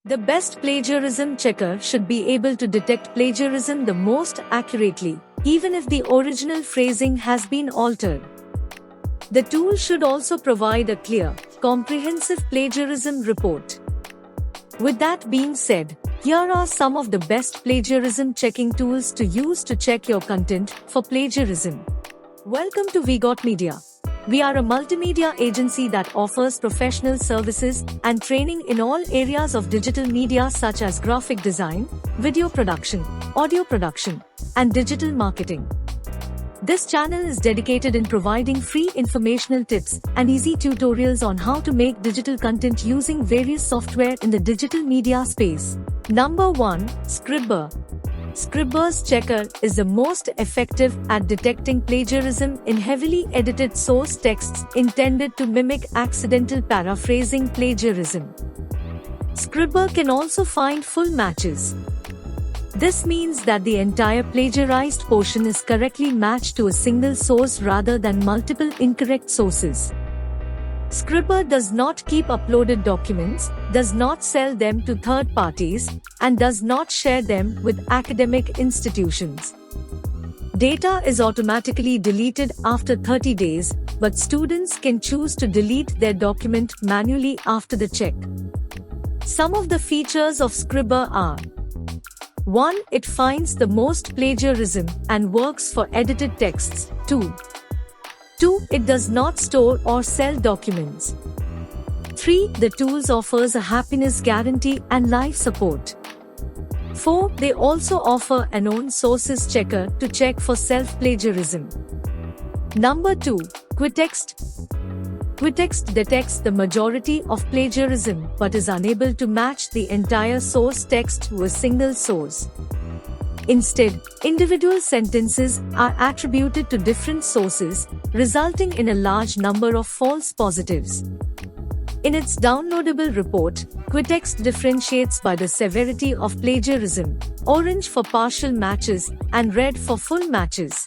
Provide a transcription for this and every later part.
The best plagiarism checker should be able to detect plagiarism the most accurately, even if the original phrasing has been altered. The tool should also provide a clear, comprehensive plagiarism report. With that being said, here are some of the best plagiarism checking tools to use to check your content for plagiarism. Welcome to WeGotMedia. We are a multimedia agency that offers professional services and training in all areas of digital media such as graphic design, video production, audio production, and digital marketing. This channel is dedicated in providing free informational tips and easy tutorials on how to make digital content using various software in the digital media space. Number 1. Scribr. Scribr's checker is the most effective at detecting plagiarism in heavily edited source texts intended to mimic accidental paraphrasing plagiarism. Scribr can also find full matches. This means that the entire plagiarized portion is correctly matched to a single source rather than multiple incorrect sources. Scribr does not keep uploaded documents, does not sell them to third parties, and does not share them with academic institutions. Data is automatically deleted after 30 days, but students can choose to delete their document manually after the check. Some of the features of Scribr are: 1. It finds the most plagiarism and works for edited texts. 2. It does not store or sell documents. 3. The tools offers a happiness guarantee and live support. 4. They also offer a known sources checker to check for self-plagiarism. Number 2. Quitext. Quitext detects the majority of plagiarism but is unable to match the entire source text to a single source. Instead, individual sentences are attributed to different sources, resulting in a large number of false positives. In its downloadable report, Quitext differentiates by the severity of plagiarism: orange for partial matches and red for full matches.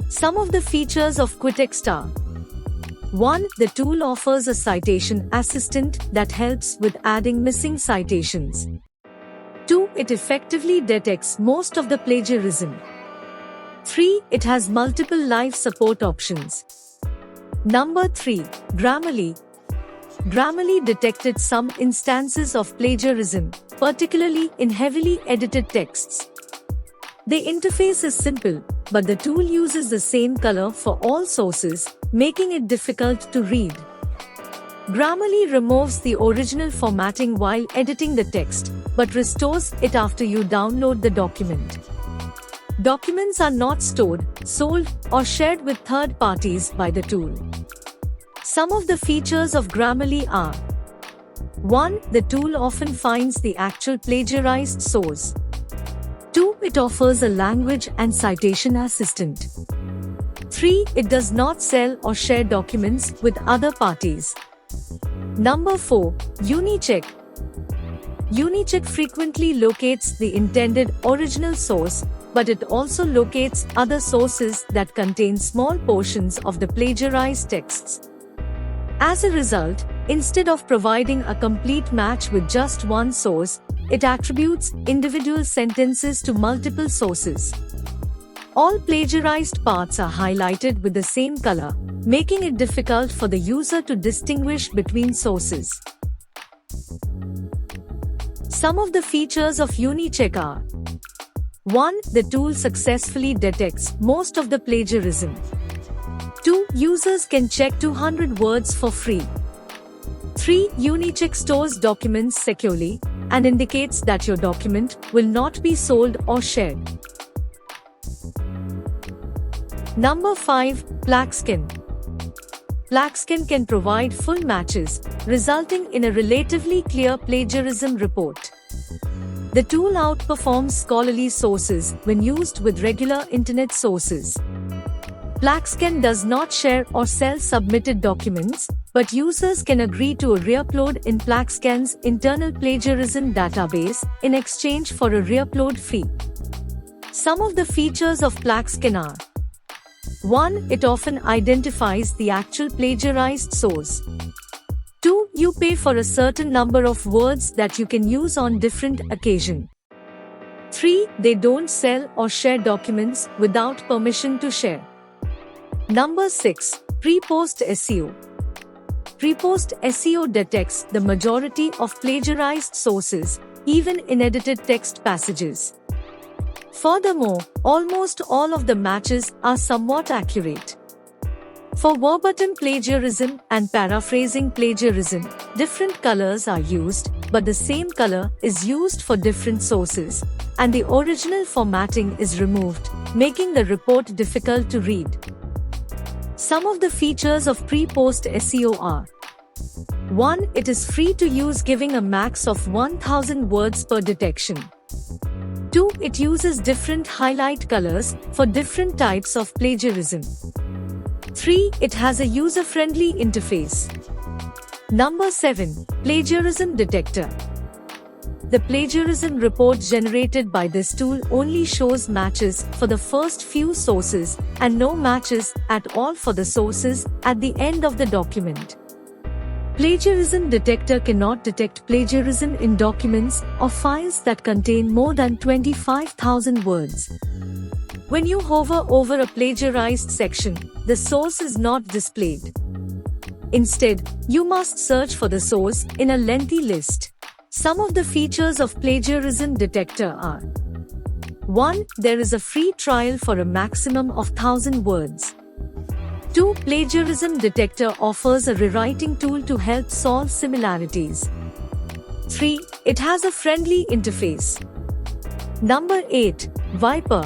Some of the features of Quitext are: 1. The tool offers a citation assistant that helps with adding missing citations. 2. It effectively detects most of the plagiarism. 3. It has multiple live support options. Number 3. Grammarly. Grammarly detected some instances of plagiarism, particularly in heavily edited texts. The interface is simple, but the tool uses the same color for all sources, making it difficult to read. Grammarly removes the original formatting while editing the text, but restores it after you download the document. Documents are not stored, sold, or shared with third parties by the tool. Some of the features of Grammarly are: 1. The tool often finds the actual plagiarized source. 2. It offers a language and citation assistant. 3. It does not sell or share documents with other parties. Number 4. Unicheck. Unicheck frequently locates the intended original source, but it also locates other sources that contain small portions of the plagiarized texts. As a result, instead of providing a complete match with just one source, it attributes individual sentences to multiple sources. All plagiarized parts are highlighted with the same color, making it difficult for the user to distinguish between sources. Some of the features of Unicheck are: 1. The tool successfully detects most of the plagiarism. 2. Users can check 200 words for free. 3. Unicheck stores documents securely and indicates that your document will not be sold or shared. Number 5. Plagscan. Plagscan can provide full matches, resulting in a relatively clear plagiarism report. The tool outperforms scholarly sources when used with regular internet sources. Plagscan does not share or sell submitted documents, but users can agree to a reupload in Plagscan's internal plagiarism database in exchange for a reupload fee. Some of the features of Plagscan are: 1. It often identifies the actual plagiarized source. 2. You pay for a certain number of words that you can use on different occasions. 3. They don't sell or share documents without permission to share. Number 6. Pre-post SEO. Pre-post SEO detects the majority of plagiarized sources, even in edited text passages. Furthermore, almost all of the matches are somewhat accurate. For verbatim plagiarism and paraphrasing plagiarism, different colors are used, but the same color is used for different sources, and the original formatting is removed, making the report difficult to read. Some of the features of pre-post SEO are: 1. It is free to use, giving a max of 1000 words per detection. 2. It uses different highlight colors for different types of plagiarism. 3. It has a user-friendly interface. Number 7. Plagiarism Detector. The plagiarism report generated by this tool only shows matches for the first few sources and no matches at all for the sources at the end of the document. Plagiarism Detector cannot detect plagiarism in documents or files that contain more than 25,000 words. When you hover over a plagiarized section, the source is not displayed. Instead, you must search for the source in a lengthy list. Some of the features of Plagiarism Detector are: 1. There is a free trial for a maximum of 1000 words. 2. Plagiarism Detector offers a rewriting tool to help solve similarities. 3. It has a friendly interface. Number 8. Viper.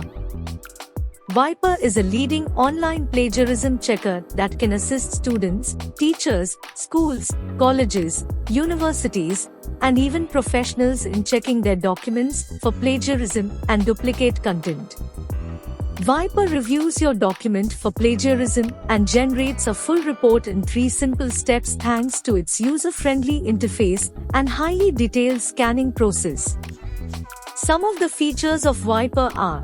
Viper is a leading online plagiarism checker that can assist students, teachers, schools, colleges, universities, and even professionals in checking their documents for plagiarism and duplicate content. Viper reviews your document for plagiarism and generates a full report in 3 simple steps thanks to its user-friendly interface and highly detailed scanning process. Some of the features of Viper are: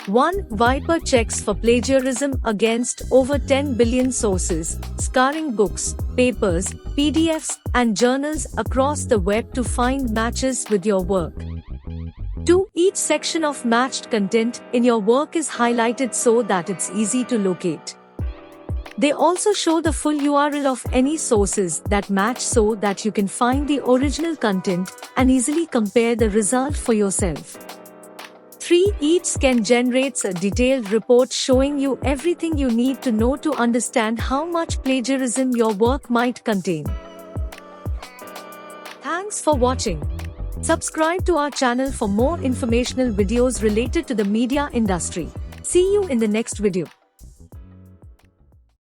1. Viper checks for plagiarism against over 10 billion sources, scanning books, papers, PDFs, and journals across the web to find matches with your work. 2. Each section of matched content in your work is highlighted so that it's easy to locate. They also show the full URL of any sources that match so that you can find the original content and easily compare the result for yourself. 3. Each scan generates a detailed report showing you everything you need to know to understand how much plagiarism your work might contain. Thanks for watching. Subscribe to our channel for more informational videos related to the media industry. See you in the next video.